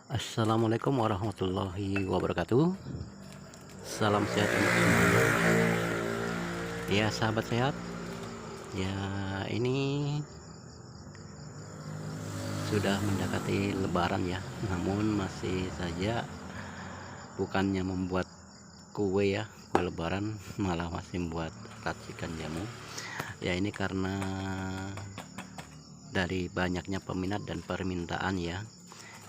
Assalamualaikum warahmatullahi wabarakatuh. Salam sehat untuk semuanya. Ya, sahabat sehat. Ya, ini sudah mendekati Lebaran ya. Namun masih saja bukannya membuat kue ya, kue Lebaran, malah masih membuat racikan jamu. Ya, ini karena dari banyaknya peminat dan permintaan ya.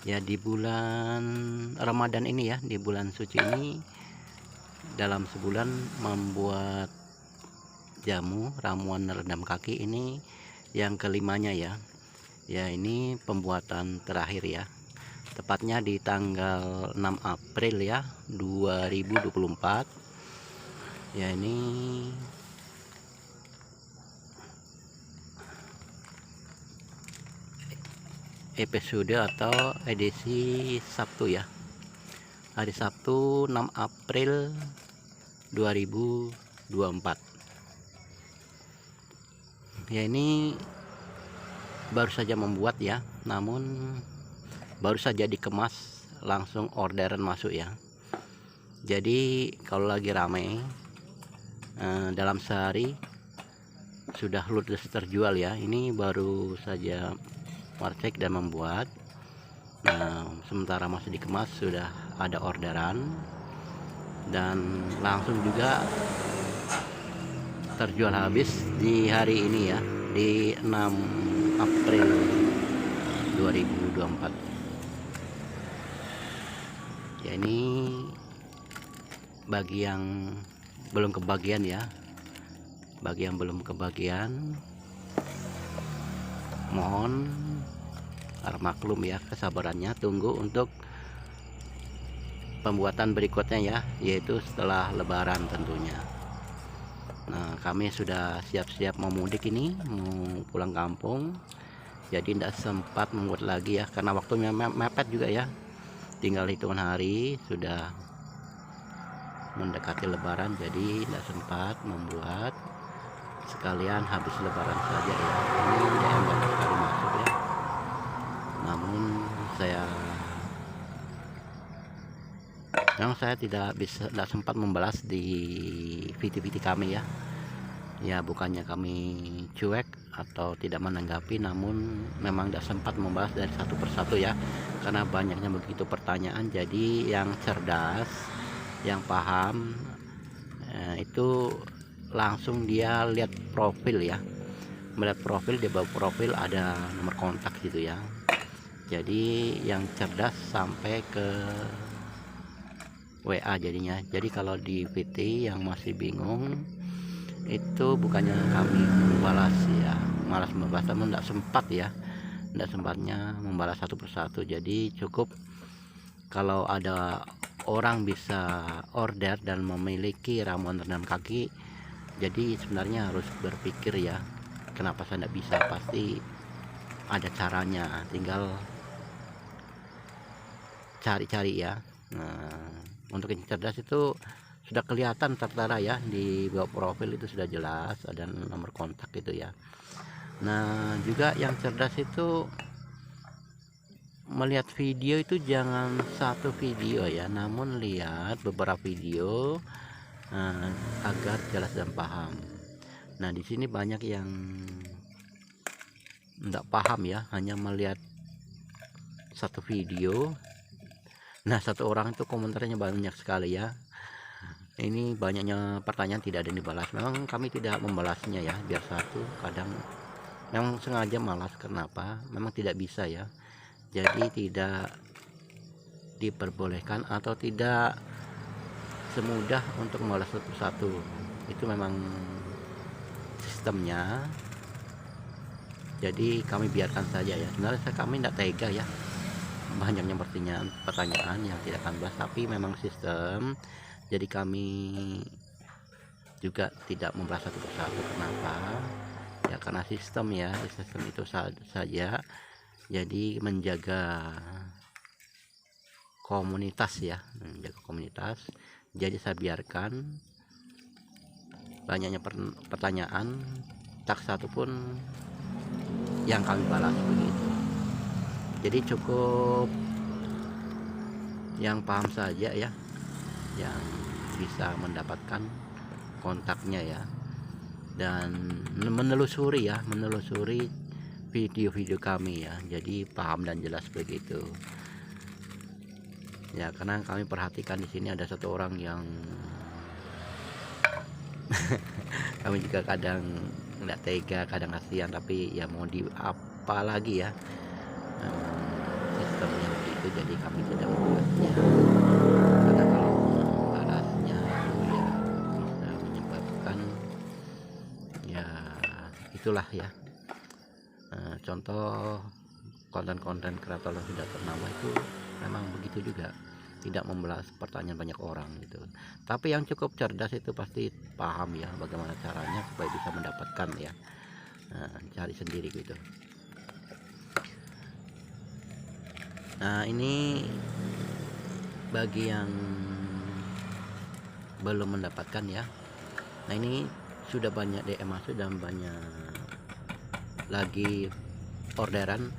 Ya, di bulan Ramadan ini ya, di bulan suci ini dalam sebulan membuat jamu ramuan redam kaki ini yang kelimanya ya. Ya, ini pembuatan terakhir ya. Tepatnya di tanggal 6 April ya 2024. Ya, ini episode atau edisi Sabtu ya. Hari Sabtu 6 April 2024. Ya, ini baru saja membuat ya, namun baru saja dikemas, langsung orderan masuk ya. Jadi kalau lagi rame dalam sehari sudah ludes terjual ya. Ini baru saja mercek dan membuat. Nah, sementara masih dikemas sudah ada orderan dan langsung juga terjual habis di hari ini ya, di 6 April 2024. Ya, ini bagi yang belum kebagian ya, bagi yang belum kebagian mohon maklum ya, kesabarannya, tunggu untuk pembuatan berikutnya ya, yaitu setelah Lebaran tentunya. Nah, kami sudah siap-siap mau mudik ini, mau pulang kampung, jadi tidak sempat membuat lagi ya, karena waktunya mepet juga ya, tinggal hitungan hari sudah mendekati Lebaran, jadi tidak sempat membuat, sekalian habis Lebaran saja ya. Ini DM banyak sekali masuk ya, namun saya tidak sempat membalas di VT kami ya. Ya, bukannya kami cuek atau tidak menanggapi, namun memang tidak sempat membalas dari satu persatu ya, karena banyaknya begitu pertanyaan. Jadi yang cerdas, yang paham itu langsung dia lihat profil ya, melihat profil, di bawah profil ada nomor kontak gitu ya. Jadi yang cerdas sampai ke WA jadinya. Jadi kalau di VT yang masih bingung, itu bukannya kami membalas ya, malas membalas, namun tidak sempat ya, tidak sempatnya membalas satu persatu. Jadi cukup kalau ada orang bisa order dan memiliki ramuan rendam kaki, jadi sebenarnya harus berpikir ya, kenapa saya tidak bisa, pasti ada caranya, tinggal cari-cari ya. Nah, untuk yang cerdas itu sudah kelihatan tertera ya, di bawah profil itu sudah jelas ada nomor kontak gitu ya. Nah, juga yang cerdas itu melihat video itu jangan satu video ya, namun lihat beberapa video agar jelas dan paham. Nah, di sini banyak yang tidak paham ya, hanya melihat satu video. Nah, satu orang itu komentarnya banyak sekali ya. Ini banyaknya pertanyaan tidak ada yang dibalas. Memang kami tidak membalasnya ya, biar satu. Kadang memang sengaja malas, kenapa? Memang tidak bisa ya. Jadi tidak diperbolehkan atau tidak semudah untuk membalas satu-satu. Itu memang sistemnya. Jadi kami biarkan saja ya. Sebenarnya kami tidak tega ya, banyaknya pertanyaan yang tidak akan balas, tapi memang sistem. Jadi kami juga tidak membalas satu persatu. Kenapa? Ya karena sistem ya, sistem itu saja. Jadi menjaga komunitas ya, menjaga komunitas. Jadi saya biarkan banyaknya pertanyaan, tak satu pun yang kami balas begitu. Jadi cukup yang paham saja ya yang bisa mendapatkan kontaknya ya, dan menelusuri video-video kami ya, jadi paham dan jelas begitu ya. Karena kami perhatikan di sini ada satu orang yang kami juga kadang nggak tega, kadang kasihan, tapi ya mau di apa lagi ya, sistemnya begitu, jadi kami tidak membuatnya. Karena kalau membalasnya itu ya bisa menyebabkan ya itulah ya, contoh konten-konten kreator yang sudah ternama itu memang begitu juga, tidak membalas pertanyaan banyak orang gitu. Tapi yang cukup cerdas itu pasti paham ya bagaimana caranya supaya bisa mendapatkan ya, cari sendiri gitu. Nah ini bagi yang belum mendapatkan ya, nah ini sudah banyak DM masuk dan banyak lagi orderan,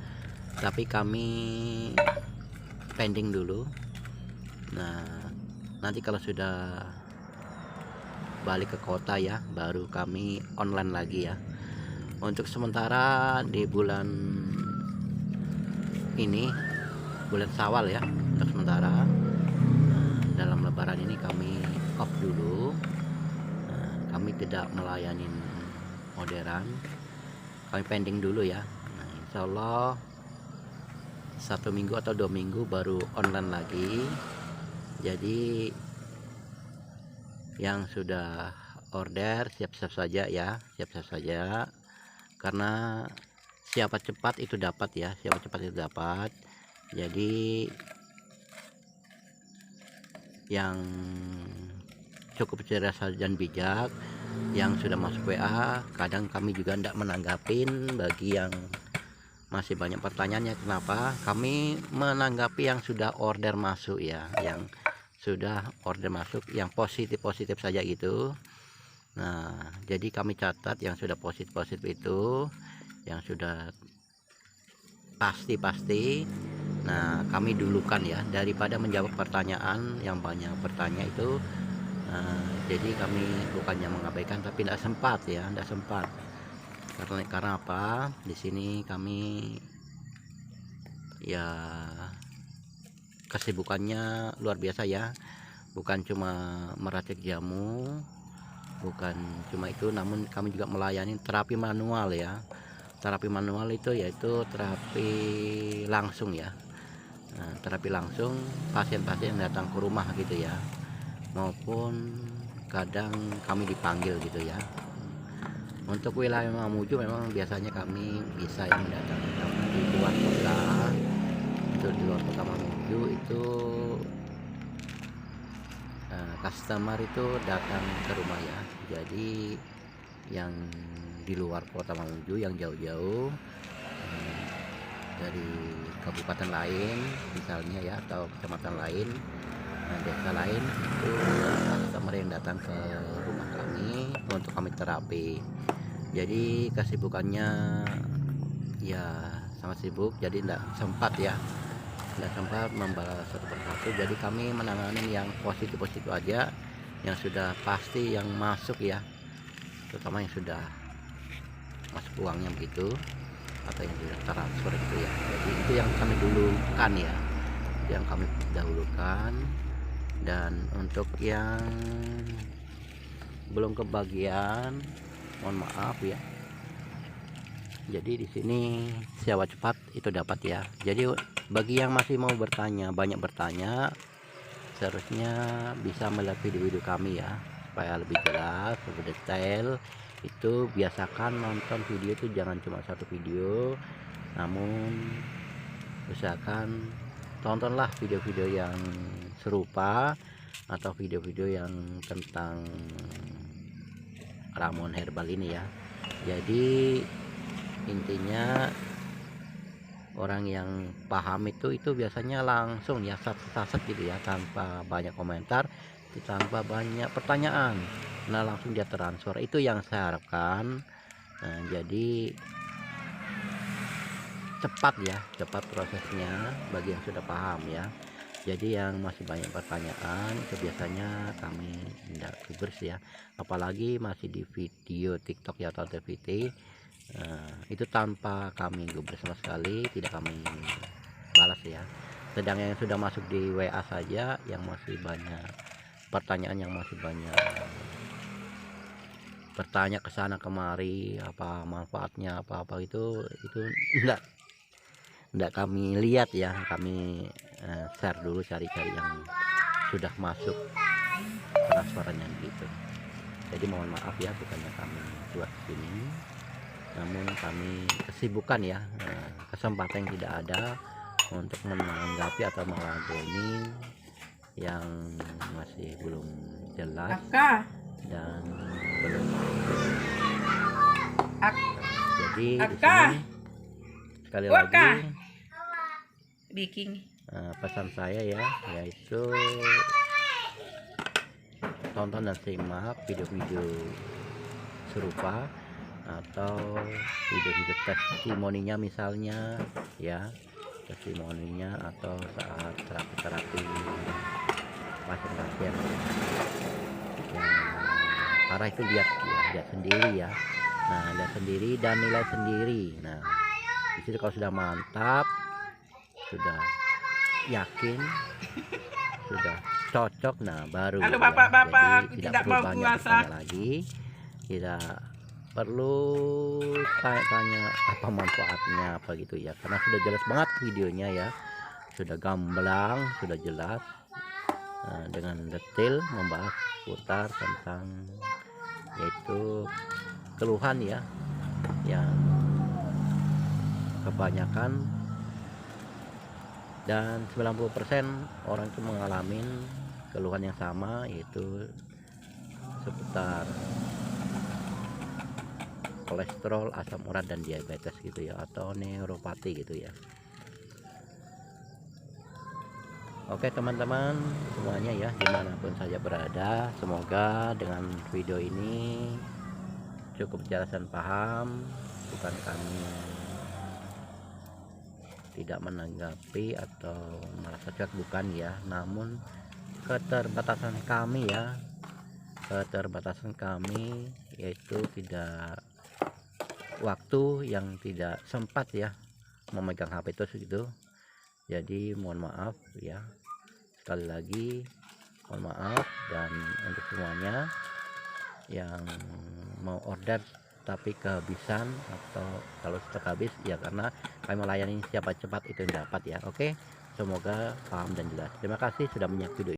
tapi kami pending dulu. Nah nanti kalau sudah balik ke kota ya baru kami online lagi ya. Untuk sementara di bulan ini, bulan Syawal ya, untuk sementara dalam lebaran ini kami off dulu. Kami tidak melayani orderan, kami pending dulu ya. Nah, insya Allah 1 minggu atau 2 minggu baru online lagi. Jadi yang sudah order siap-siap saja ya, siap-siap saja, karena siapa cepat itu dapat ya, siapa cepat itu dapat. Jadi yang cukup cerdas dan bijak yang sudah masuk WA, kadang kami juga tidak menanggapin. Bagi yang masih banyak pertanyaannya, kenapa kami menanggapi yang sudah order masuk ya, yang sudah order masuk yang positif saja gitu. Nah jadi kami catat yang sudah positif itu, yang sudah pasti. Nah kami dulukan ya, daripada menjawab pertanyaan yang banyak bertanya itu. Jadi kami bukannya mengabaikan, tapi tidak sempat ya, tidak sempat. Karena apa? Di sini kami ya kesibukannya luar biasa ya, bukan cuma meracik jamu, bukan cuma itu, namun kami juga melayani terapi manual ya. Terapi manual itu yaitu terapi langsung ya. Nah, terapi langsung pasien-pasien yang datang ke rumah gitu ya, maupun kadang kami dipanggil gitu ya. Untuk wilayah Mamuju memang biasanya kami bisa yang mendatangi di luar kota. Itu di luar kota Mamuju itu customer itu datang ke rumah ya. Jadi yang di luar kota Mamuju, yang jauh-jauh dari kabupaten lain misalnya ya, atau kecamatan lain, desa lain, itu customer yang datang ke rumah kami untuk kami terapi. Jadi kesibukannya ya sangat sibuk, jadi tidak sempat membalas satu persatu. Jadi kami menangani yang positif aja, yang sudah pasti yang masuk ya, terutama yang sudah masuk uangnya begitu, atau yang sudah transfer itu ya. Jadi itu yang kami dulukan ya, yang kami dahulukan. Dan untuk yang belum kebagian, mohon maaf ya. Jadi di sini sewa cepat itu dapat ya. Jadi bagi yang masih mau bertanya, banyak bertanya, seharusnya bisa melihat video-video kami ya, supaya lebih jelas, lebih detail. Itu biasakan nonton video itu jangan cuma satu video, namun usahakan tontonlah video-video yang serupa atau video-video yang tentang ramuan herbal ini ya. Jadi intinya orang yang paham itu biasanya langsung ya, sat gitu ya, tanpa banyak komentar, tanpa banyak pertanyaan. Nah langsung dia transfer, itu yang saya harapkan. Nah, jadi cepat ya, cepat prosesnya bagi yang sudah paham ya. Jadi yang masih banyak pertanyaan itu biasanya kami tidak gubers ya, apalagi masih di video TikTok ya atau TVT, itu tanpa kami gubers sama sekali, tidak kami balas ya. Sedang yang sudah masuk di WA saja yang masih banyak pertanyaan, yang masih banyak bertanya ke sana kemari apa manfaatnya apa itu enggak kami lihat ya. Kami share dulu, cari-cari yang sudah masuk transferannya gitu. Jadi mohon maaf ya, bukannya kami buat sini, namun kami kesibukan ya, kesempatan yang tidak ada untuk menanggapi atau meladeni yang masih belum jelas dan belum. Jadi di sini sekali lagi pesan saya ya, yaitu tonton dan simak video-video serupa atau video-video testimoninya misalnya ya, testimoninya atau saat terapi-terapi pasien-pasien yang parah itu lihat sendiri ya. Nah, lihat sendiri dan nilai sendiri. Nah, di situ kalau sudah mantap, sudah yakin, sudah cocok, nah baru ya. Jadi tidak perlu banyak bertanya lagi, tidak perlu tanya-tanya apa manfaatnya apa gitu ya, karena sudah jelas banget videonya ya, sudah gamblang, sudah jelas, dengan detail membahas putar tentang yaitu keluhan ya, yang kebanyakan dan 90% orang itu mengalami keluhan yang sama, yaitu seputar kolesterol, asam urat dan diabetes gitu ya, atau neuropati gitu ya. Oke teman-teman semuanya ya, dimanapun saja berada, semoga dengan video ini cukup jelas dan paham. Bukan kami tidak menanggapi atau merasa cuek, bukan ya, namun keterbatasan kami ya, yaitu tidak waktu yang tidak sempat ya memegang HP terus gitu. Jadi mohon maaf ya, sekali lagi mohon maaf. Dan untuk semuanya yang mau order tapi kehabisan atau kalau stok habis ya, karena kami melayani siapa cepat itu yang dapat ya. Oke, semoga paham dan jelas. Terima kasih sudah menyimak video.